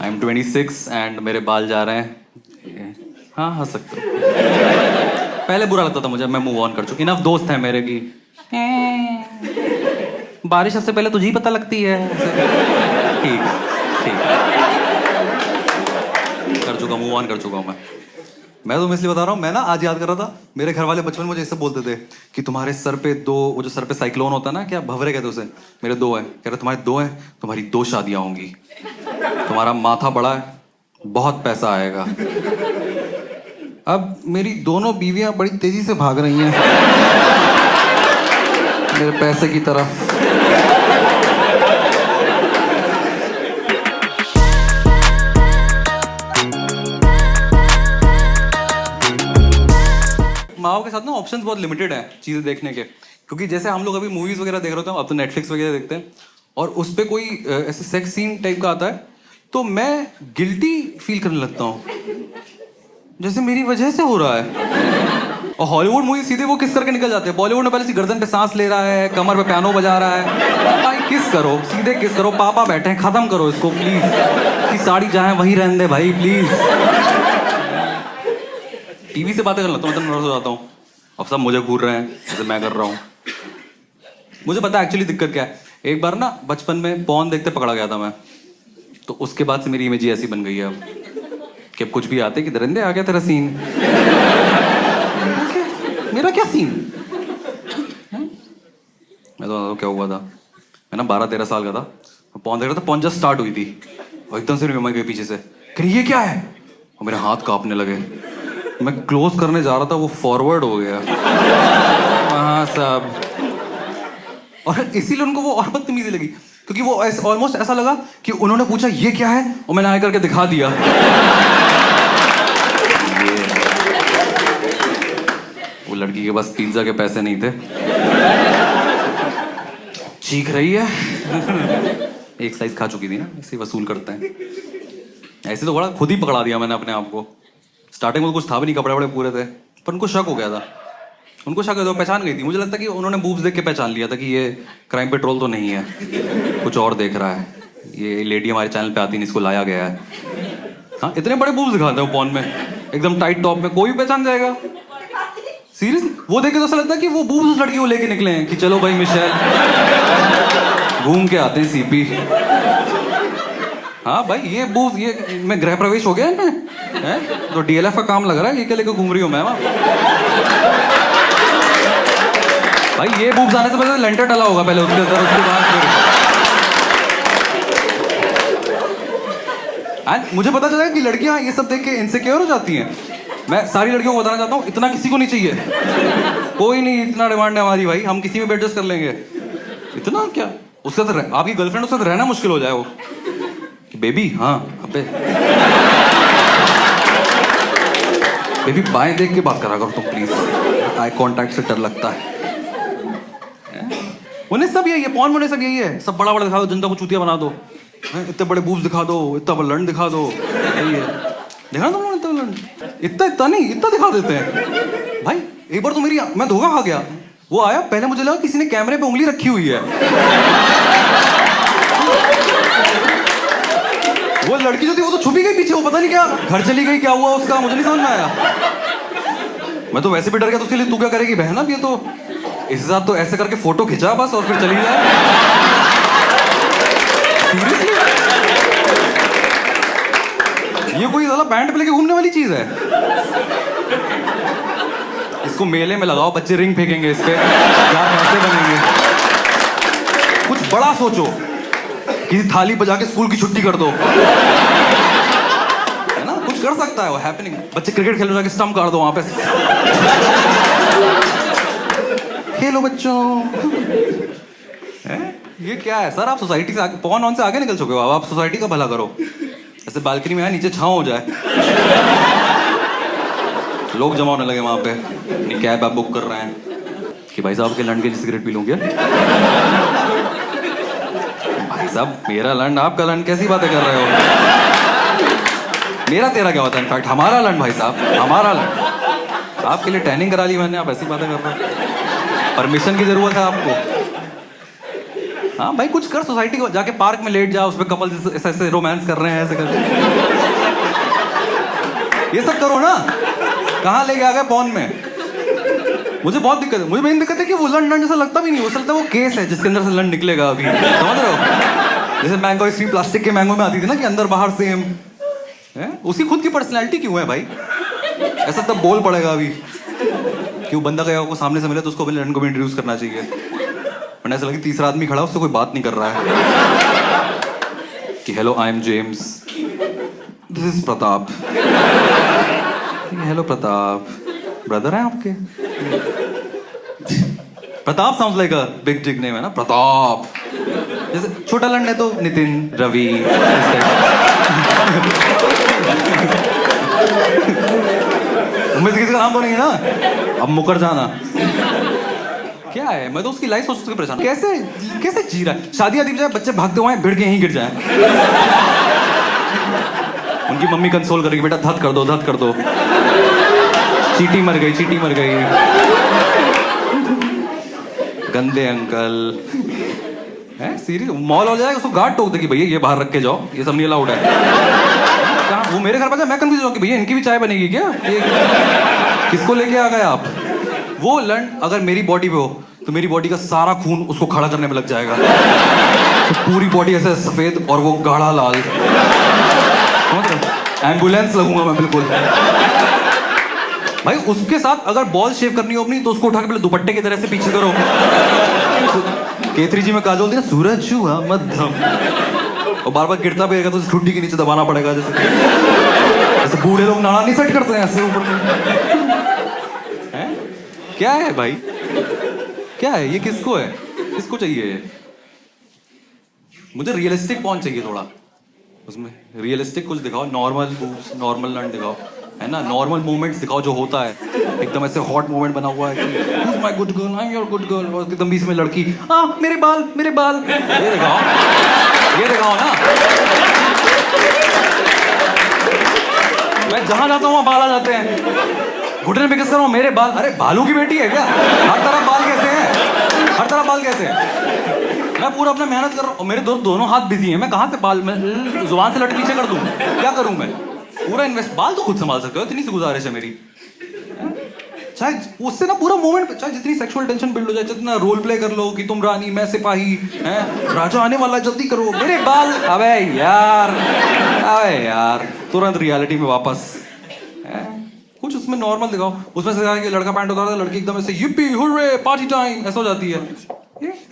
I am 26 and मेरे बाल जा रहे हैं। हाँ हंस सकते हो। पहले बुरा लगता था मुझे, मैं मूव ऑन कर चुका। इनफ दोस्त हैं मेरे की बारिश सबसे पहले तुझे ही पता लगती है। ठीक ठीक कर चुका, मूव ऑन कर चुका हूँ मैं तो इसलिए बता रहा हूँ। मैं ना आज याद कर रहा था, मेरे घर वाले बचपन में मुझे ऐसे बोलते थे कि तुम्हारे सर पे दो, वो जो सर पे साइक्लोन होता है ना, क्या भंवरे कहते उसे, मेरे दो है। कह रहे तुम्हारे दो हैं, तुम्हारी दो शादियां होंगी, तुम्हारा माथा बड़ा है, बहुत पैसा आएगा। अब मेरी दोनों बीवियां बड़ी तेजी से भाग रही हैं मेरे पैसे की तरफ। माओ के साथ ना ऑप्शंस बहुत लिमिटेड है चीज़ें देखने के, क्योंकि जैसे हम लोग अभी मूवीज़ वगैरह देख रहे होते हैं, अब तो नेटफ्लिक्स वगैरह देखते हैं, और उस पर कोई ऐसे सेक्स सीन टाइप का आता है तो मैं गिल्टी फील करने लगता हूँ, जैसे मेरी वजह से हो रहा है। और हॉलीवुड मूवी सीधे वो किस करके निकल जाते हैं। बॉलीवुड में पहले से गर्दन पे सांस ले रहा है, कमर पे पियानो बजा रहा है। भाई किस करो, सीधे किस करो, पापा बैठे हैं, खत्म करो इसको प्लीज। इसकी साड़ी जहाँ है वहीं रहने दे भाई प्लीज। टीवी से बातें कर लेता हूँ, मैं तो नर्वस हो जाता हूँ। अब सब मुझे घूर रहे हैं जैसे मैं कर रहा हूँ। मुझे पता है एक्चुअली दिक्कत क्या है। एक बार ना बचपन में पॉर्न देखते पकड़ा गया था मैं, तो उसके बाद से मेरी इमेज ऐसी बन गई है अब कि अब कुछ भी आते कि दरिंदे आ गया तेरा सीन। मेरा क्या सीन? मैं तो क्या हुआ था, मैं ना 12-13 साल का था, पॉर्न देख रहा था, पॉर्न जस्ट स्टार्ट हुई थी और एकदम से मैं गई पीछे से, कहीं ये क्या है, और मेरे हाथ कांपने लगे। मैं क्लोज करने जा रहा था, वो फॉरवर्ड हो गया वहाँ सब। और इसीलिए उनको वो और बदतमीजी लगी, क्योंकि वो ऑलमोस्ट ऐसा लगा कि उन्होंने पूछा ये क्या है और मैंने आगे करके दिखा दिया। वो लड़की के पास पिज्जा के पैसे नहीं थे, चीख रही है। एक स्लाइस खा चुकी थी ना, ऐसे वसूल करते हैं। ऐसे तो बड़ा खुद ही पकड़ा दिया मैंने अपने आप को। स्टार्टिंग में कुछ था भी नहीं, कपड़े वपड़े पूरे थे, पर उनको शक हो गया था। उनको शक है, पहचान गई थी। मुझे लगता है कि उन्होंने बूब्स देख के पहचान लिया था कि ये क्राइम पेट्रोल तो नहीं है, कुछ और देख रहा है। ये लेडी हमारे चैनल पे आती नहीं, इसको लाया गया है। हाँ इतने बड़े बूब्स दिखाते हैं पॉर्न में, एकदम टाइट टॉप में, कोई भी पहचान जाएगा। सीरियसली वो देख के तो ऐसा लगता है कि वो बूब्स उस लड़की को लेके निकले हैं कि चलो भाई मिशेल घूम के आते हैं सीपी। हाँ भाई ये बूब्स, ये मैं गृह प्रवेश हो गया है तो डीएलएफ का काम लग रहा है, ये क्या लेकर घूम रही हूँ मैं वहाँ। भाई ये बूब्स आने से पहले लेंटर डाला होगा पहले उसके अंदर, उसके बाद मुझे पता चला कि लड़कियां ये सब देख के इनसिक्योर हो जाती हैं। मैं सारी लड़कियों को बताना चाहता हूँ, इतना किसी को नहीं चाहिए, कोई नहीं, इतना डिमांड है हमारी भाई, हम किसी में एडजस्ट कर लेंगे। इतना क्या, उसके साथ आपकी गर्लफ्रेंड उसके साथ रहना मुश्किल हो जाए वो कि बेबी, हाँ अबे बेबी बाएं देख के बात करा करो तुम प्लीज, आई कांटेक्ट से डर लगता है। उन्हें सब यही है, पॉर्न में सब यही है, सब बड़ा बड़ा दिखा दो, जनता को चूतिया बना दो, इतने बड़े बूब्स दिखा दो, इतना बड़ा लंड दिखा दो, यही है। देखा तुम लोग इतना लंड, इतना नहीं, इतना दिखा देते हैं भाई। एक बार तो मैं धोखा खा गया। वो आया, पहले मुझे लगा किसी ने कैमरे पे उंगली रखी हुई है। वो लड़की जो थी वो तो छुपी गई पीछे, वो पता नहीं क्या घर चली गई, क्या हुआ उसका मुझे नहीं समझ में आया। मैं तो वैसे भी डर गया, तो उसके लिए तू क्या करेगी बहन, अब ये तो इस साथ तो ऐसे करके फोटो खिंचा बस और फिर चली जाए। सीरियसली ये कोई ज्यादा बैंड पे लेके घूमने वाली चीज है? इसको मेले में लगाओ, बच्चे रिंग फेंकेंगे इस पे, क्या पैसे बनेंगे। कुछ बड़ा सोचो, किसी थाली बजा के स्कूल की छुट्टी कर दो, है ना, कुछ कर सकता है वो हैपनिंग। बच्चे क्रिकेट खेलने जाके स्टंप काट दो वहां पे, खेलो बच्चों। ये क्या है सर, आप सोसाइटी से आगे, पॉर्न ऑन से आगे निकल चुके हो। अब आप सोसाइटी का भला करो, ऐसे बालकनी में आए, नीचे छांव हो जाए, लोग जमा होने लगे वहां पे, नहीं कैब आप बुक कर रहे हैं कि भाई साहब के लंड के सिगरेट पी लूंगे। भाई साहब मेरा लंड आपका लंड, कैसी बातें कर रहे हो? मेरा तेरा क्या होता है, इनफैक्ट हमारा लंड भाई साहब, हमारा लंड। आपके लिए टैनिंग करा ली मैंने, आप ऐसी बातें कर रहे हो। परमिशन की जरूरत है आपको? हाँ भाई कुछ कर, सोसाइटी को जाके पार्क में लेट जाओ, उसमें कपल ऐसे ऐसे रोमांस कर रहे हैं, ऐसे कर ये सब करो ना। कहाँ लेके आ गए पॉन में? मुझे बहुत दिक्कत है। मुझे मेन दिक्कत है कि वो लंड जैसा लगता भी नहीं, वो लगता है वो केस है जिसके अंदर से लंड निकलेगा अभी, समझ रहे हो? जैसे मैंगो आइसक्रीम प्लास्टिक के मैंगो में आती थी ना कि अंदर बाहर सेम है, उसकी खुद की पर्सनैलिटी क्यों है भाई? ऐसा तब बोल पड़ेगा अभी कि वो बंदा गया को सामने से मिले तो उसको अपने लंड को भी इंट्रोड्यूस करना चाहिए, वरना ऐसा लगे तीसरा आदमी खड़ा उससे कोई बात नहीं कर रहा है कि hello I am James, this is Pratap. Hello Pratap, brother है आपके? Pratap sounds like a big jig name है ना, प्रताप। जैसे छोटा लंड है तो नितिन, रवि। उनमें से किसी का नाम तो नहीं है ना? अब मुकर जाना। क्या है, मैं तो उसकी लाइफ सोच के परेशान, कैसे कैसे जी रहा है। शादी आदि जाए, बच्चे भागते हुए भिड़ के यहीं गिर जाए, उनकी मम्मी कंसोल करेगी, बेटा धत कर दो, धत कर दो, चींटी मर गई, चींटी मर गई। गंदे अंकल है सीरियस। मॉल हो जाएगा, उसको गार्ड टोक देगी, भैया ये बाहर रख के जाओ, ये सब नहीं अलाउड है। कहाँ वो मेरे घर पर जाए, मैं कंफ्यूज हूँ कि भैया इनकी भी चाय बनेगी क्या? ये किसको लेके आ गए आप? वो लंड अगर मेरी बॉडी पे हो तो मेरी बॉडी का सारा खून उसको खड़ा करने में लग जाएगा, तो पूरी बॉडी ऐसे सफेद और वो गाढ़ा लाल, एम्बुलेंस लगूंगा मैं बिल्कुल। भाई उसके साथ अगर बॉल शेव करनी हो अपनी तो उसको उठा के पहले दुपट्टे की तरह से पीछे करो। K3G में काजोल थी ना, सूरज हुआ मध्यम, और बार बार गिरता भी रहेगा तो ठुड्डी के नीचे दबाना पड़ेगा, जैसे बूढ़े लोग नाड़ा नहीं सेट करते हैं ऐसे ऊपर। क्या है भाई, क्या है ये? किसको है, किसको चाहिए? मुझे रियलिस्टिक पॉइंट चाहिए थोड़ा, उसमें रियलिस्टिक कुछ दिखाओ, नॉर्मल बूब्स, नॉर्मल लंड दिखाओ, है ना, नॉर्मल मूवमेंट्स दिखाओ जो होता है। एकदम ऐसे हॉट मूवमेंट बना हुआ है कि who's my good girl, I'm your good girl, और एकदम बीच में लड़की, मेरे बाल, मेरे बाल, ये दिखाओ, ये दिखाओ ना। मैं जहां जाता हूँ वहां बाल आ जाते हैं, घुटने पे किस कर रहा हूँ, मेरे बाल। अरे भालू की बेटी है क्या? हर तरफ बाल कैसे हैं, हर तरफ बाल कैसे हैं? मैं पूरा अपना मेहनत कर रहा हूँ, मेरे दोनों हाथ बिजी हैं, मैं कहाँ से बाल, मैं जुबान से लट पीछे कर दूँ? क्या करूँ मैं? पूरा इन्वेस्ट, बाल तो खुद संभाल सकते हो, इतनी सी गुजारिश है मेरी। चाहे उससे ना पूरा मोमेंट, चाहे जितनी सेक्सुअल टेंशन बिल्ड हो जाए, जितना रोल प्ले कर लो कि तुम रानी मैं सिपाही, हैं राजा आने वाला, जल्दी करो, मेरे बाल। अबे यार तुरंत रियलिटी में वापस। कुछ उसमें नॉर्मल दिखाओ, उसमें से कि लड़का पैंट उतारता है, लड़की एकदम ऐसे yippee हुर्रे पार्टी टाइम ऐसा हो जाती है।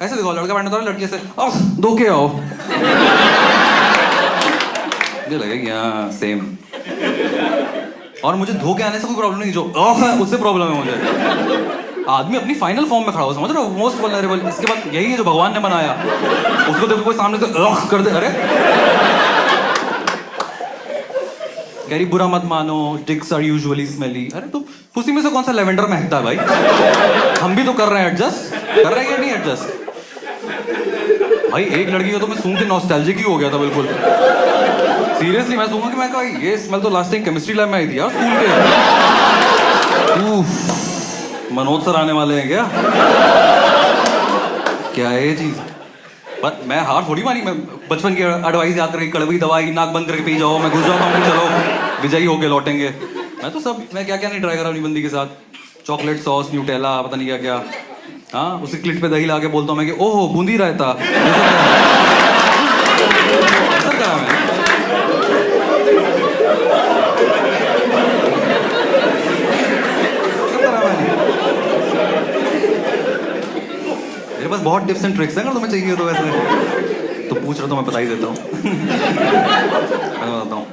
ऐसे दिखाओ, लड़का पैंट उतारा, लड़की ऐसे धो के आओ, मुझे लगेगा हाँ सेम। और मुझे धो के आने से कोई प्रॉब्लम नहीं, जो उससे प्रॉब्लम है मुझे। आदमी अपनी फाइनल फॉर्म में खड़ा हो, समझ रहे हो, मोस्ट वल्नरेबल। इसके बाद यही है जो भगवान ने बनाया, उसको देखो कोई सामने से कर दे, अरे कह रही बुरा मत मानो, डिक्स आर यूजुअली स्मेली। अरे तो पुसी में से कौन सा लेवेंडर महकता है भाई? हम भी तो कर रहे हैं एडजस्ट, कर रहे हैं या नहीं एडजस्ट? भाई एक लड़की का तो मैं सूंघ के नॉस्टैल्जिक ही हो गया था बिल्कुल, सीरियसली। मैं सूंघा कि मैं कहा ये स्मेल तो लास्ट टाइम केमिस्ट्री लैब में आई थी यार स्कूल के। मनोज सर आने वाले हैं क्या है ये चीज? पर मैं हार थोड़ी मानी, मैं बचपन की एडवाइस याद करके कड़वी दवाई नाक बंद करके पी जाओ, मैं घुस जाता हूँ, चलो विजयी होके लौटेंगे। मैं तो सब, मैं क्या क्या नहीं ट्राई करा अपनी बंदी के साथ, चॉकलेट सॉस, न्यूटेला, पता नहीं क्या क्या। हाँ उसी क्लिट पे दही ला के बोलता हूँ मैं कि ओहो बूंदी रायता, सब करा मैं। मेरे पास बहुत टिप्स एंड ट्रिक्स हैं, अगर तुम्हें चाहिए तो वैसे तो पूछ रहा तो मैं बता ही देता हूँ। मैं बताता हूँ,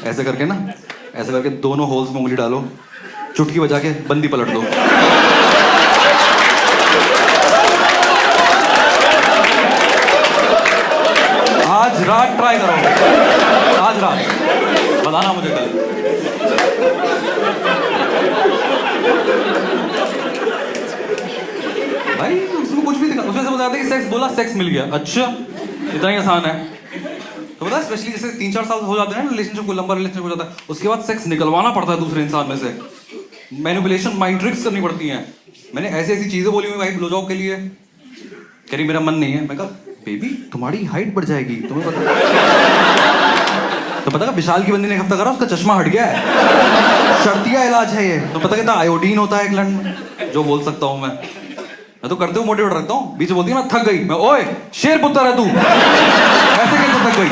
ऐसे करके ना, ऐसे करके दोनों होल्स में उंगली डालो, चुटकी बजा के बंदी पलट दो। आज रात ट्राई करो, आज रात बताना मुझे कल। भाई उसमें कुछ भी दिखा, उसमें से बताते कि सेक्स बोला, सेक्स मिल गया, अच्छा इतना ही आसान है। तो पता है स्पेशली जैसे 3-4 साल हो जाते हैं ना रिलेशनशिप को, लंबा रिलेशनशिप हो जाता है, उसके बाद सेक्स निकलवाना पड़ता है दूसरे इंसान में से, मैनिपुलेशन, माइंड ट्रिक्स करनी पड़ती हैं। मैंने ऐसी ऐसी चीजें बोली हुई भाई ब्लो जॉब के लिए, कह रही मेरा मन नहीं है। मैं कहा बेबी तुम्हारी हाइट बढ़ जाएगी, तुम्हें पता? तो पता है विशाल की बंदी ने एक हफ्ता करा, उसका चश्मा हट गया है। शर्तिया इलाज है ये। तो पता कितना आयोडीन होता है एक लंड में, जो बोल सकता हूँ मैं तो करते हुए मोटिवेट रखता हूँ। बीच में बोलती है मैं थक गई, मैं ओए शेर पुत्र है तू, ऐसे कैसे थक गई?